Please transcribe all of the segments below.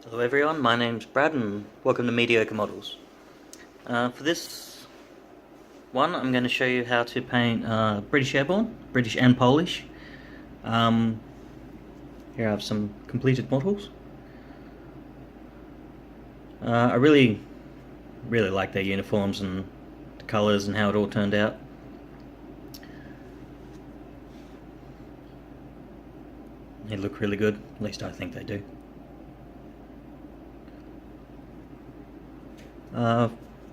Hello everyone, my name's Brad and welcome to Mediocre Models. For this one I'm going to show you how to paint British Airborne, British and Polish. Here I have some completed models. I really like their uniforms and the colours and how it all turned out. They look really good, at least I think they do.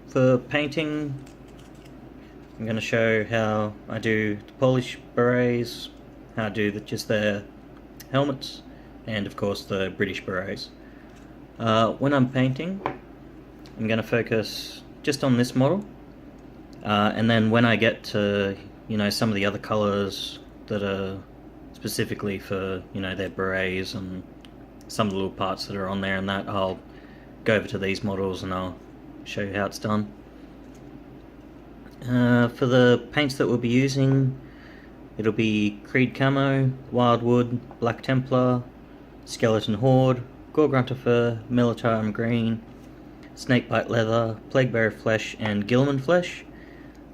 For painting, I'm going to show how I do the Polish berets, how I do just their helmets, and of course the British berets. When I'm painting, I'm going to focus just on this model, and then when I get to some of the other colours that are specifically for their berets and some of the little parts that are on there and that, I'll go over to these models and I'll show you how it's done. For the paints that we'll be using, it'll be Creed Camo, Wyldwood, Black Templar, Skeleton Horde, Gore Grunter, Militarum Green, Snakebite Leather, Plaguebearer Flesh, and Guilliman Flesh.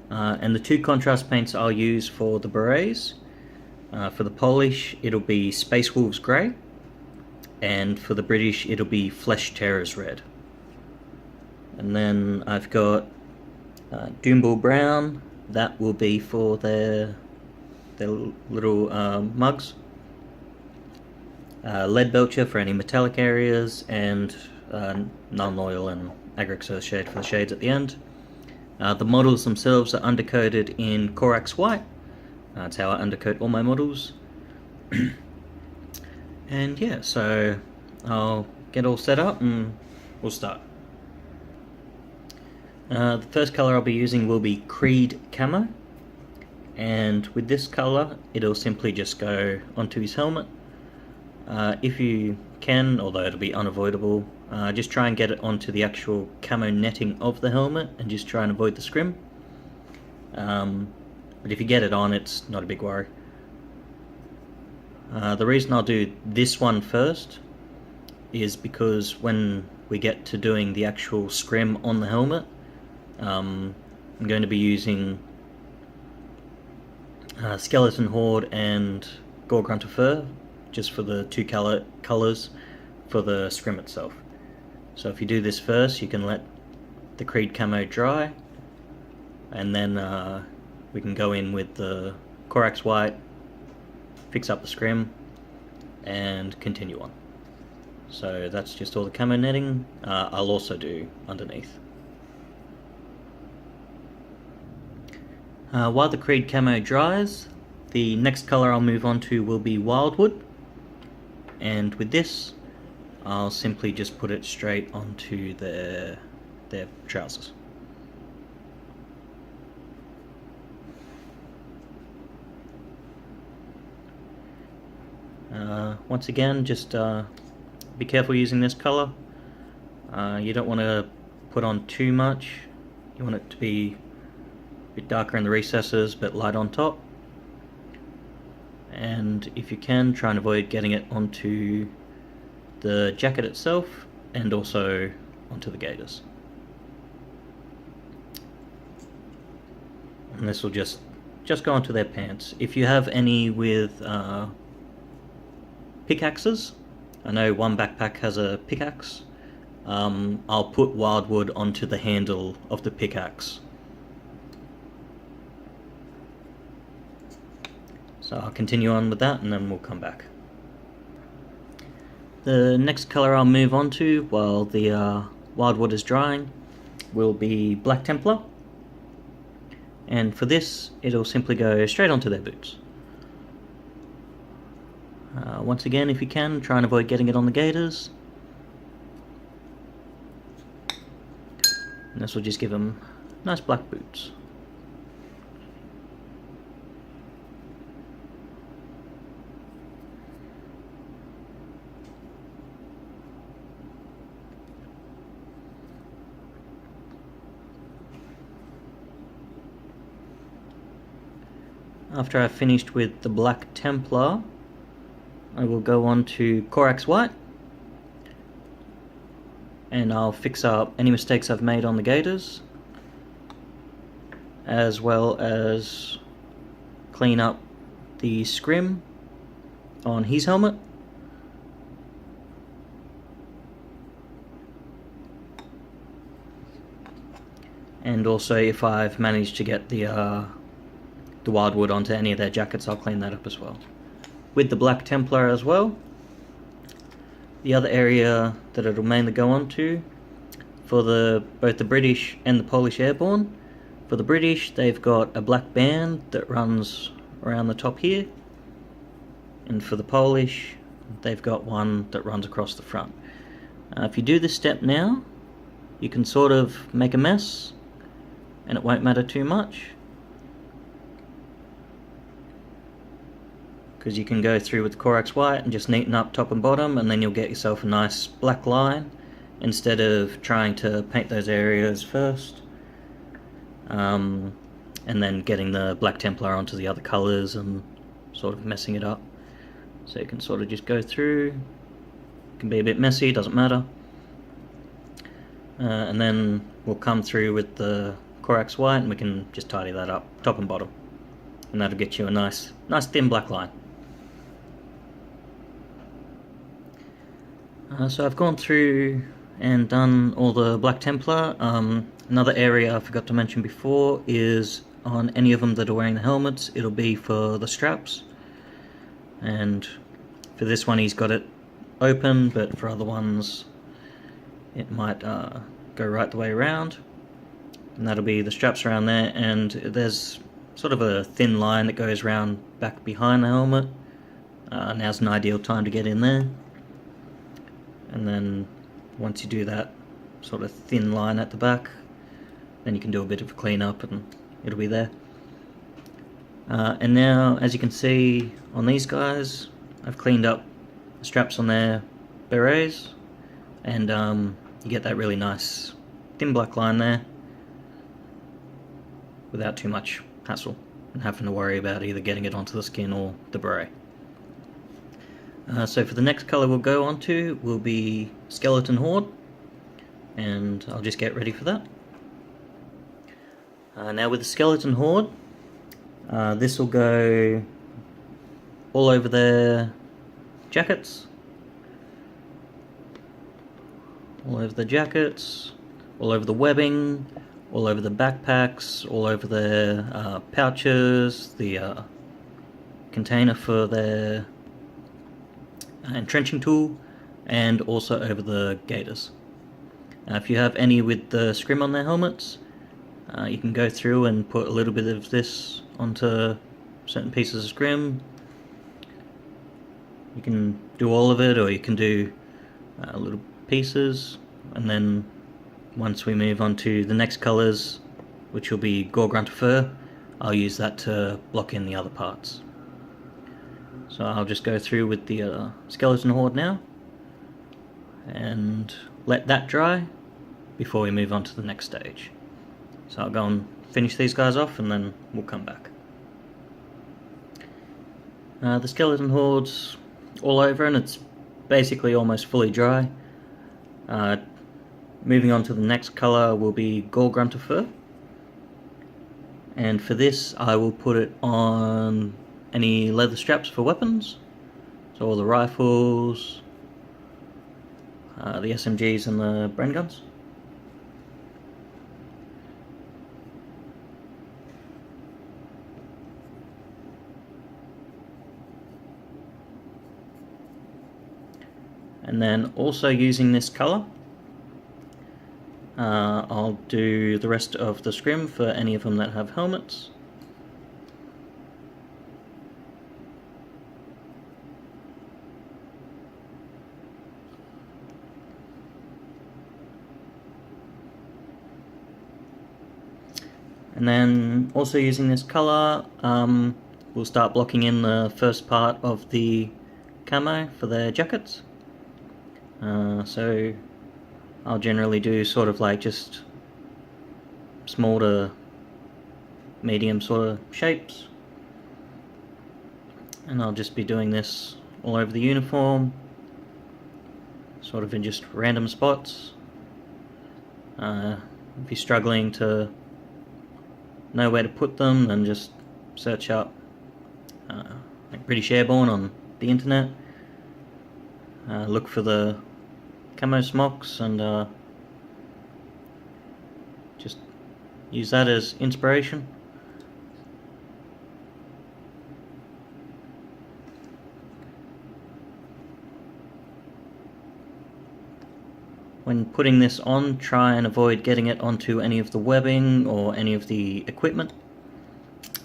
And the two contrast paints I'll use for the berets. For the Polish, it'll be Space Wolves Grey, and for the British, it'll be Flesh Terrors Red. And then I've got doombull brown. That will be for their little mugs. Leadbelcher for any metallic areas, and nuln oil and agrax earthshade for the shades at the end. The models themselves are undercoated in Corax white. That's how I undercoat all my models. And yeah, so I'll get all set up and we'll start. The first colour I'll be using will be Creed Camo, and with this colour it'll simply just go onto his helmet. If you can, although it'll be unavoidable, just try and get it onto the actual camo netting of the helmet and just try and avoid the scrim. But if you get it on, it's not a big worry. The reason I'll do this one first is because when we get to doing the actual scrim on the helmet, I'm going to be using Skeleton Horde and Gore Grunter Fur, just for the two colours for the scrim itself. So if you do this first, you can let the Creed Camo dry, and then we can go in with the Corax white, fix up the scrim, and continue on. So that's just all the camo netting. I'll also do underneath. While the Creed Camo dries, the next colour I'll move on to will be Wyldwood, and with this I'll simply just put it straight onto their trousers. Once again, just be careful using this colour. You don't want to put on too much. You want it to be a bit darker in the recesses but light on top, and if you can, try and avoid getting it onto the jacket itself and also onto the gaiters. And this will just go onto their pants. If you have any with pickaxes, I know one backpack has a pickaxe, I'll put Wyldwood onto the handle of the pickaxe. So I'll continue on with that and then we'll come back. The next colour I'll move on to while the Wyldwood is drying will be Black Templar, and for this it'll simply go straight onto their boots. Once again, if you can, try and avoid getting it on the gaiters. And this will just give them nice black boots. After I've finished with the Black Templar, I will go on to Corax White, and I'll fix up any mistakes I've made on the gaiters, as well as clean up the scrim on his helmet. And also if I've managed to get the wyldwood onto any of their jackets, I'll clean that up as well. With the Black Templar as well, the other area that it'll mainly go on to, for both the British and the Polish Airborne. For the British, they've got a black band that runs around the top here, and for the Polish, they've got one that runs across the front. If you do this step now, you can sort of make a mess, and it won't matter too much, because you can go through with Corax white and just neaten up top and bottom, and then you'll get yourself a nice black line instead of trying to paint those areas first, and then getting the Black Templar onto the other colours and sort of messing it up. So you can sort of just go through. It can be a bit messy, doesn't matter. And then we'll come through with the Corax white and we can just tidy that up top and bottom, and that'll get you a nice thin black line. So I've gone through and done all the Black Templar. Another area I forgot to mention before is on any of them that are wearing the helmets, it'll be for the straps. And for this one he's got it open, but for other ones it might go right the way around. And that'll be the straps around there, and there's sort of a thin line that goes around back behind the helmet. Now's an ideal time to get in there. And then once you do that sort of thin line at the back, then you can do a bit of a clean up and it'll be there. And now, as you can see on these guys, I've cleaned up the straps on their berets, and you get that really nice thin black line there without too much hassle and having to worry about either getting it onto the skin or the beret. So for the next colour we'll go on to will be Skeleton Horde, and I'll just get ready for that. Now with the Skeleton Horde, this will go all over their jackets, all over the jackets, all over the webbing, all over the backpacks, all over their pouches, the container for their entrenching tool, and also over the gaiters. If you have any with the scrim on their helmets, you can go through and put a little bit of this onto certain pieces of scrim. You can do all of it, or you can do little pieces, and then once we move on to the next colours, which will be gore grunter fur, I'll use that to block in the other parts. So I'll just go through with the Skeleton Horde now and let that dry before we move on to the next stage. So I'll go and finish these guys off and then we'll come back. The Skeleton Horde's all over and it's basically almost fully dry. Moving on to the next colour will be gore grunter fur, and for this I will put it on any leather straps for weapons, so all the rifles, the SMGs and the Bren guns. And then also using this colour, I'll do the rest of the scrim for any of them that have helmets. And then also using this colour, we'll start blocking in the first part of the camo for their jackets. So I'll generally do sort of like just small to medium sort of shapes, and I'll just be doing this all over the uniform, sort of in just random spots, If you're struggling to know where to put them, then just search up like British Airborne on the internet. Look for the camo smocks and just use that as inspiration. When putting this on, try and avoid getting it onto any of the webbing or any of the equipment.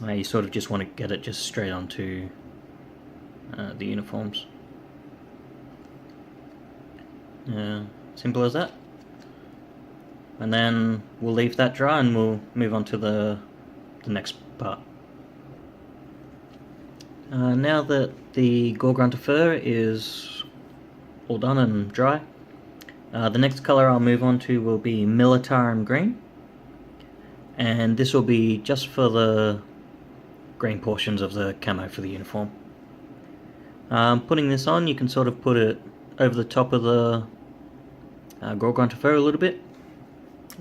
You sort of just want to get it just straight onto the uniforms. Simple as that. And then we'll leave that dry and we'll move on to the next part. Now that the gore grunter fur is all done and dry, the next colour I'll move on to will be militarum green, and this will be just for the green portions of the camo for the uniform. Putting this on, you can sort of put it over the top of the gore grunter fur a little bit,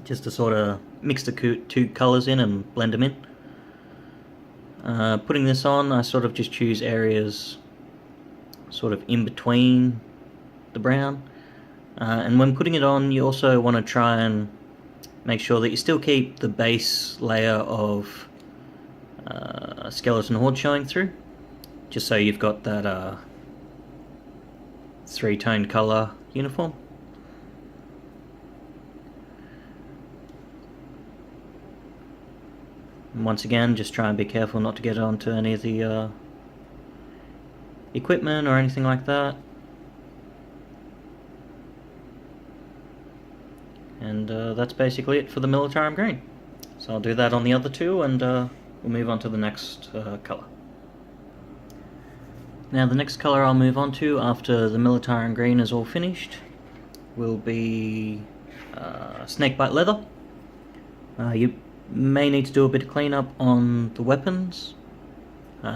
just to sort of mix the two colours in and blend them in. Putting this on, I sort of just choose areas sort of in between the brown. And when putting it on, you also want to try and make sure that you still keep the base layer of skeleton horde showing through, just so you've got that three-toned colour uniform. And once again, just try and be careful not to get it onto any of the equipment or anything like that. And that's basically it for the militarum green. So I'll do that on the other two, and we'll move on to the next colour. Now the next colour I'll move on to after the militarum green is all finished will be Snakebite Leather. You may need to do a bit of cleanup on the weapons.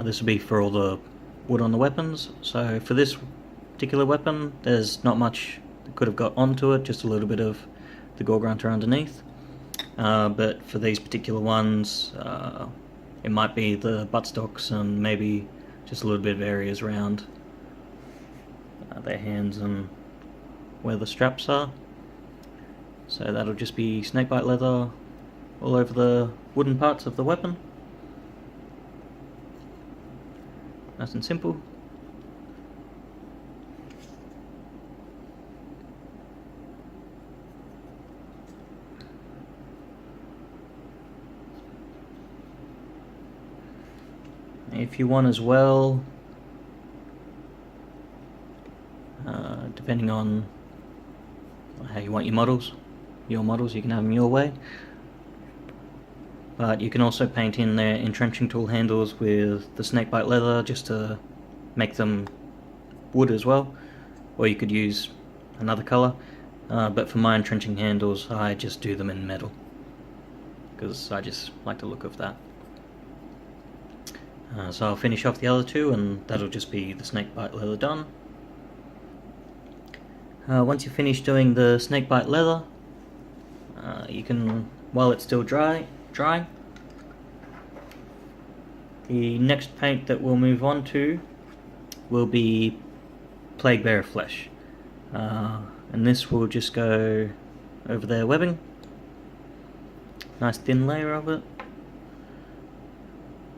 This will be for all the wood on the weapons. So for this particular weapon, there's not much that could have got onto it, just a little bit of the gore grunter underneath. But for these particular ones, it might be the buttstocks and maybe just a little bit of areas around their hands and where the straps are. So that'll just be snakebite leather all over the wooden parts of the weapon. Nice and simple. If you want as well, depending on how you want your models, you can have them your way. But you can also paint in their entrenching tool handles with the snakebite leather just to make them wood as well, or you could use another colour. But for my entrenching handles, I just do them in metal because I just like the look of that. So I'll finish off the other two, and that'll just be the snakebite leather done. Once you finish doing the snakebite leather, you can, while it's still drying, the next paint that we'll move on to will be Plaguebearer Flesh, and this will just go over their webbing. Nice thin layer of it.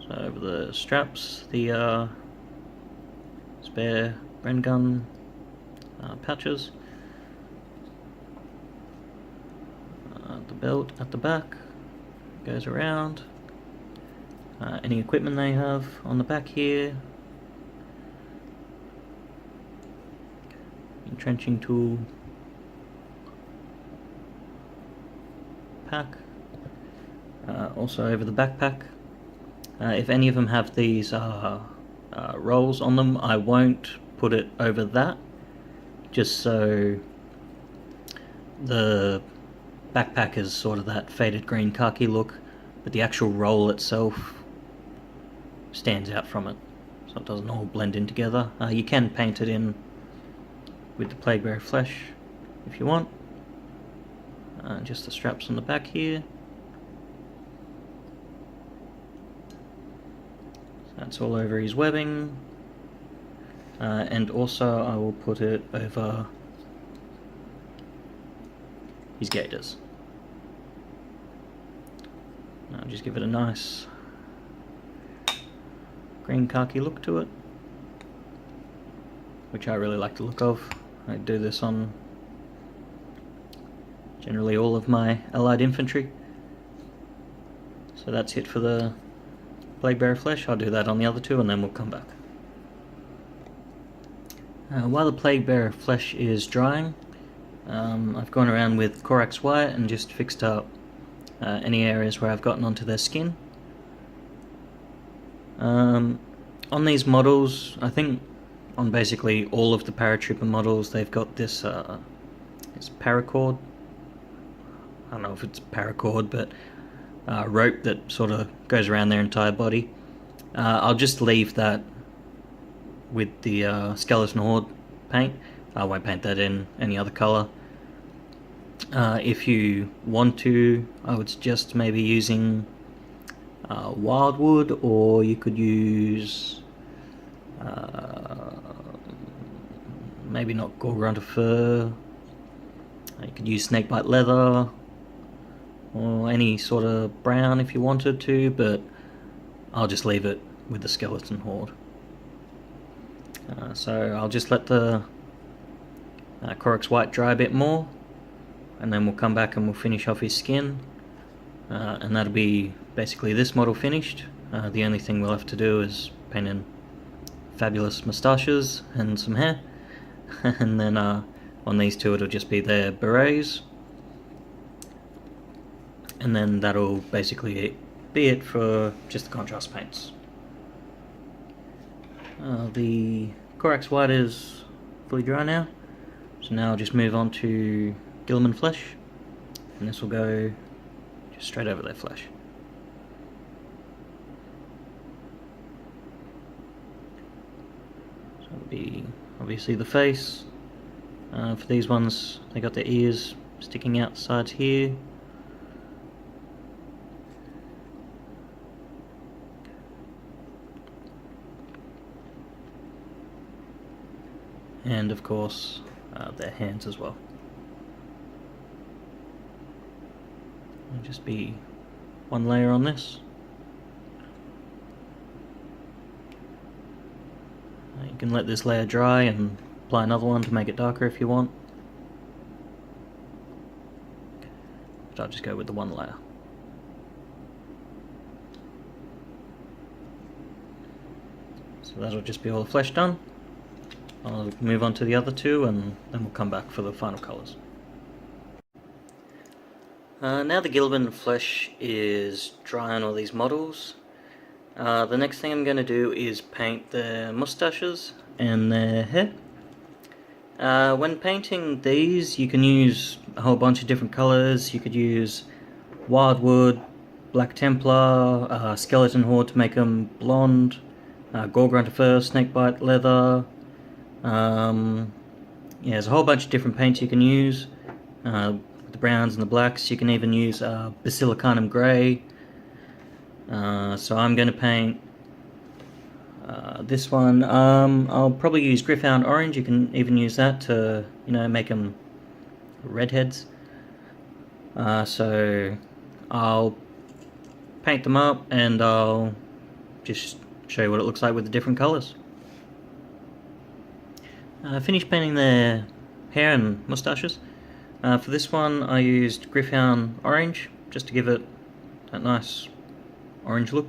So over the straps, the spare Bren gun pouches, the belt at the back goes around, any equipment they have on the back here, entrenching tool pack, also over the backpack. If any of them have these rolls on them, I won't put it over that, just so the backpack is sort of that faded green khaki look, but the actual roll itself stands out from it, so it doesn't all blend in together. You can paint it in with the Plaguebearer Flesh if you want. just the straps on the back here. So that's all over his webbing, and also I will put it over his gaiters. I'll just give it a nice green khaki look to it, which I really like the look of. I do this on generally all of my allied infantry. So that's it for the Plaguebearer Flesh. I'll do that on the other two and then we'll come back. While the Plaguebearer Flesh is drying, I've gone around with Corax White and just fixed up any areas where I've gotten onto their skin. On these models, I think on basically all of the paratrooper models, they've got this paracord. I don't know if it's paracord, but rope that sort of goes around their entire body. I'll just leave that with the Skeleton Horde paint. I won't paint that in any other colour. If you want to, I would suggest maybe using wyldwood, or you could use maybe not grunter fur. You could use Snakebite Leather or any sort of brown if you wanted to, but I'll just leave it with the Skeleton Horde. So I'll just let the Corax White dry a bit more, and then we'll come back and we'll finish off his skin, and that'll be basically this model finished. The only thing we'll have to do is paint in fabulous mustaches and some hair, and then on these two it'll just be their berets, and then that'll basically be it for just the contrast paints. The Corax White is fully dry now, so now I'll just move on to Guilliman Flesh, and this will go just straight over their flesh. So it'll be obviously the face. For these ones, they got their ears sticking out the sides here. And of course, their hands as well. It'll just be one layer on this. You can let this layer dry and apply another one to make it darker if you want. But I'll just go with the one layer. So that'll just be all the flesh done. I'll move on to the other two and then we'll come back for the final colours. Now the Guilliman Flesh is dry on all these models. The next thing I'm going to do is paint their mustaches and their hair. When painting these, you can use a whole bunch of different colours. You could use wyldwood, black Templar, skeleton horde to make them blonde, gore grunter fur, snakebite leather. Yeah, there's a whole bunch of different paints you can use. The browns and the blacks. You can even use basilicanum grey. So I'm going to paint this one. I'll probably use Griffhound orange. You can even use that to, make them redheads. So I'll paint them up and I'll just show you what it looks like with the different colours. I finished painting their hair and mustaches. For this one I used Griffhound orange just to give it that nice orange look.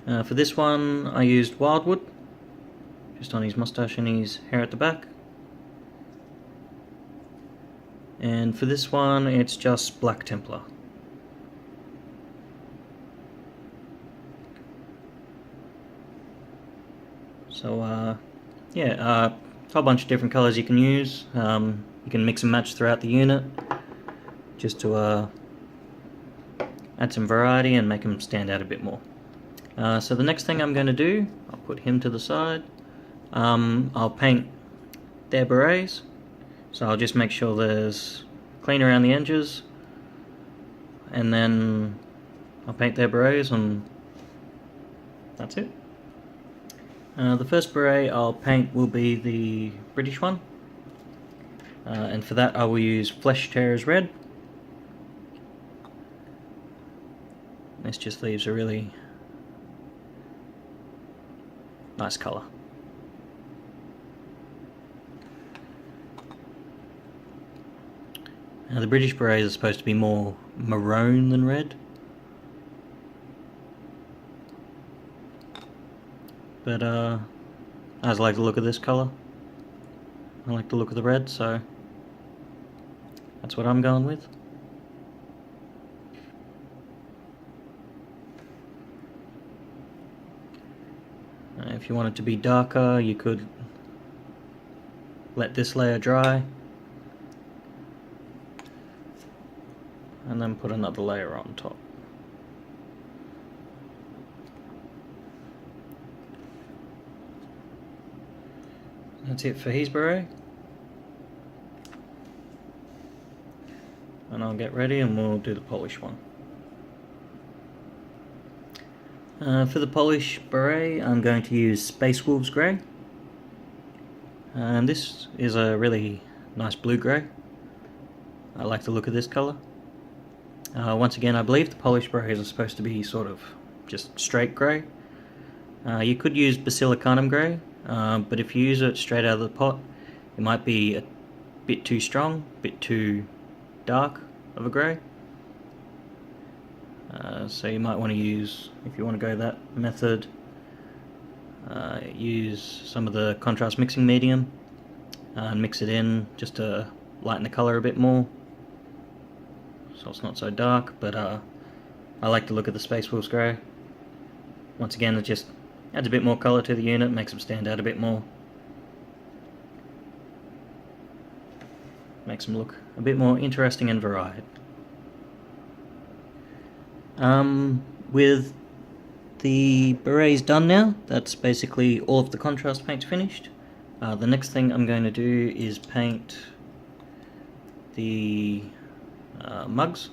For this one I used wyldwood just on his mustache and his hair at the back. And for this one it's just black Templar. So yeah, a whole bunch of different colours you can use. You can mix and match throughout the unit just to add some variety and make them stand out a bit more. So the next thing I'm going to do, I'll put him to the side. I'll paint their berets. So I'll just make sure there's clean around the edges, and then I'll paint their berets, and that's it. The first beret I'll paint will be the British one, and for that I will use Flesh Tearers Red. This just leaves a really nice colour. Now the British berets are supposed to be more maroon than red, but I just like the look of this colour. I like the look of the red, so that's what I'm going with. If you want it to be darker, you could let this layer dry and then put another layer on top. That's it for his beret. And I'll get ready and we'll do the polish one. For the polish beret, I'm going to use Space Wolves Grey. And this is a really nice blue grey. I like the look of this colour. Once again, I believe the polish berets are supposed to be sort of just straight grey. You could use Basilicanum Grey, but if you use it straight out of the pot, it might be a bit too strong, a bit too dark of a grey. So you might want to use, if you want to go that method, use some of the contrast mixing medium and mix it in just to lighten the colour a bit more, so it's not so dark. But I like the look of the Space Wolves Grey. Once again, it just adds a bit more colour to the unit, makes them stand out a bit more, makes them look a bit more interesting and varied. With the berets done now, that's basically all of the contrast paints finished. The next thing I'm going to do is paint the mugs,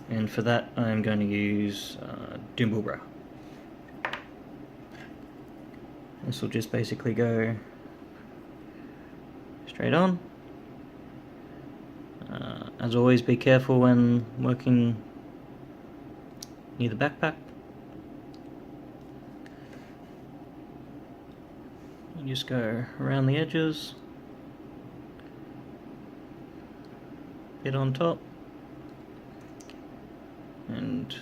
and for that I'm going to use doombull. This will just basically go straight on. As always, be careful when working near the backpack. You just go around the edges, bit on top, and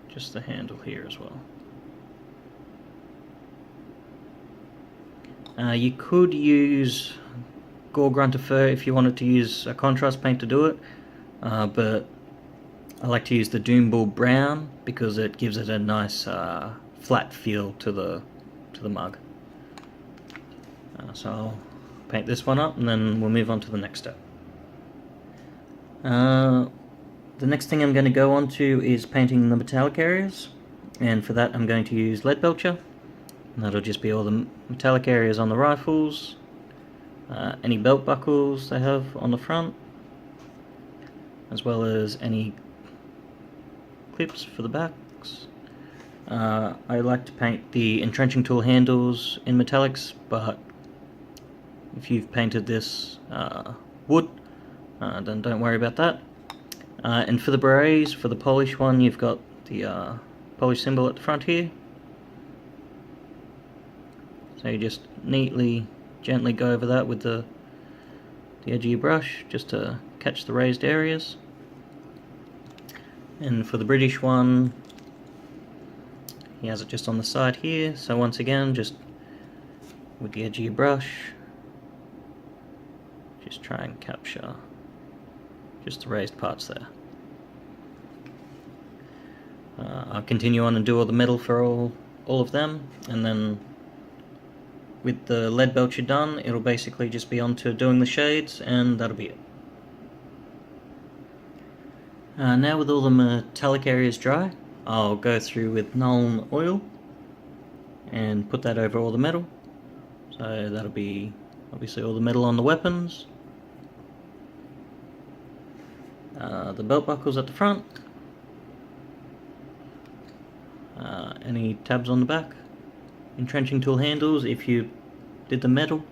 just the handle here as well. You could use gore grunter fur if you wanted to use a contrast paint to do it, but I like to use the doombull brown because it gives it a nice flat feel to the mug. So I'll paint this one up and then we'll move on to the next step. The next thing I'm going to go on to is painting the metallic areas, and for that I'm going to use leadbelcher, and that'll just be all the metallic areas on the rifles, any belt buckles they have on the front, as well as any clips for the backs. I like to paint the entrenching tool handles in metallics, but if you've painted this wood, then don't worry about that. And for the berets, for the polish one, you've got the polish symbol at the front here. So you just neatly, gently go over that with the edge of your brush, just to catch the raised areas. And for the British one, he has it just on the side here, so once again, just with the edge of your brush, just try and capture just the raised parts there. I'll continue on and do all the metal for all of them, and then with the leadbelcher done, it'll basically just be on to doing the shades, and that'll be it. Now with all the metallic areas dry, I'll go through with nuln oil and put that over all the metal. So that'll be obviously all the metal on the weapons, The belt buckles at the front, any tabs on the back, entrenching tool handles if you did the metal,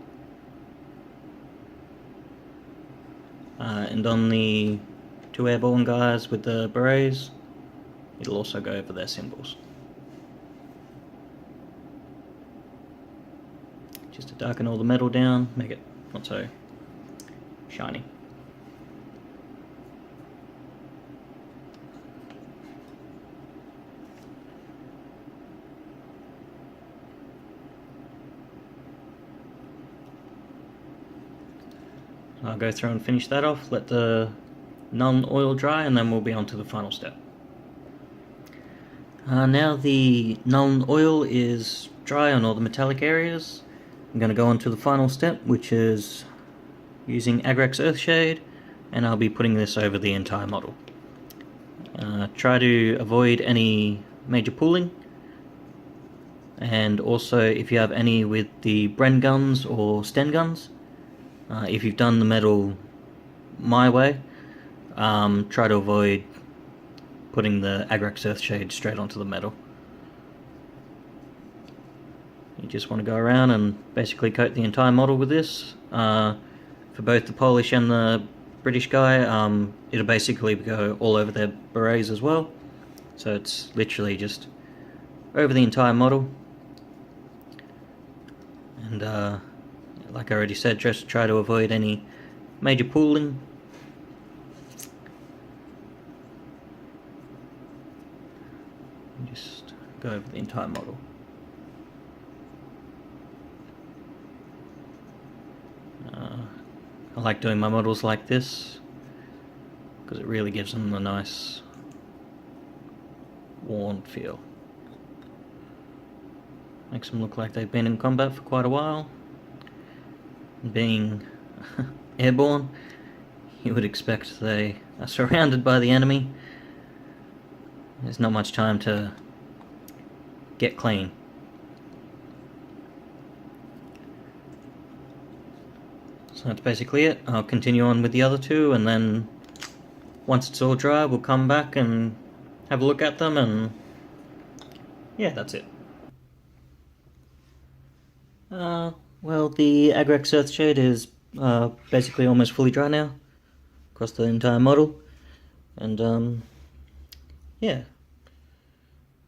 and on the 2 airborne guys with the berets, it'll also go over their symbols. Just to darken all the metal down, make it not so shiny. I'll go through and finish that off, let the nuln oil dry, and then we'll be on to the final step. Now the nuln oil is dry on all the metallic areas. I'm going to go on to the final step, which is using agrax earthshade, and I'll be putting this over the entire model. Try to avoid any major pooling, and also if you have any with the Bren guns or Sten guns, if you've done the metal my way, try to avoid putting the agrax earthshade straight onto the metal. You just want to go around and basically coat the entire model with this. For both the Polish and the British guy, it'll basically go all over their berets as well. So it's literally just over the entire model. And like I already said, just try to avoid any major pooling. Just go over the entire model. I like doing my models like this because it really gives them a nice worn feel. Makes them look like they've been in combat for quite a while. Being airborne, you would expect they are surrounded by the enemy. There's not much time to get clean. So that's basically it. I'll continue on with the other two, and then once it's all dry, we'll come back and have a look at them, and yeah, that's it. Well, the agrax earthshade is basically almost fully dry now across the entire model, and yeah,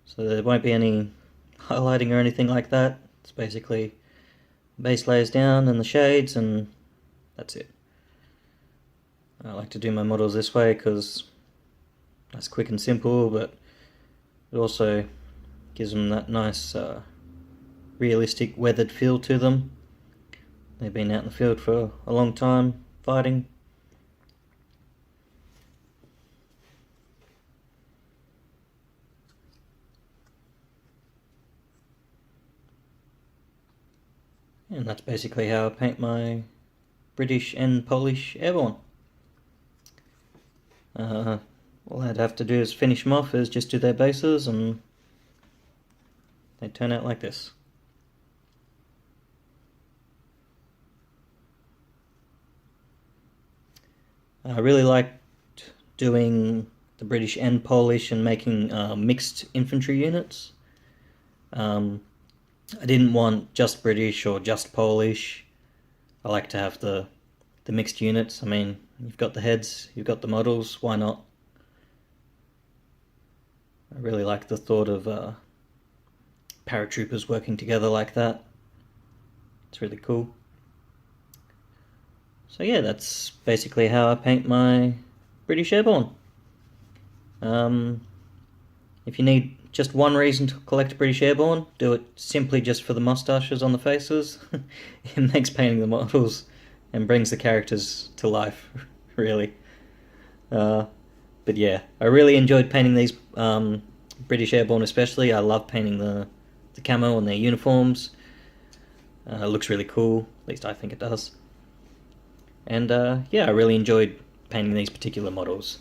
so there won't be any highlighting or anything like that. It's basically base layers down and the shades, and that's it. I like to do my models this way because that's quick and simple, but it also gives them that nice realistic weathered feel to them. They've been out in the field for a long time fighting. And that's basically how I paint my British and Polish Airborne. All I'd have to do is finish them off, is just do their bases, and they turn out like this. I really liked doing the British and Polish and making mixed infantry units. I didn't want just British or just Polish. I like to have the mixed units. I mean, you've got the heads, you've got the models, why not? I really like the thought of paratroopers working together like that. It's really cool. So yeah, that's basically how I paint my British Airborne. If you need just one reason to collect British Airborne, do it simply just for the mustaches on the faces. It makes painting the models and brings the characters to life, really. But yeah, I really enjoyed painting these British Airborne especially. I love painting the camo on their uniforms. It looks really cool, at least I think it does. And yeah, I really enjoyed painting these particular models.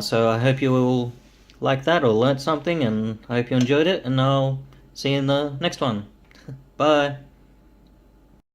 So I hope you all liked that or learnt something, and I hope you enjoyed it, and I'll see you in the next one. Bye!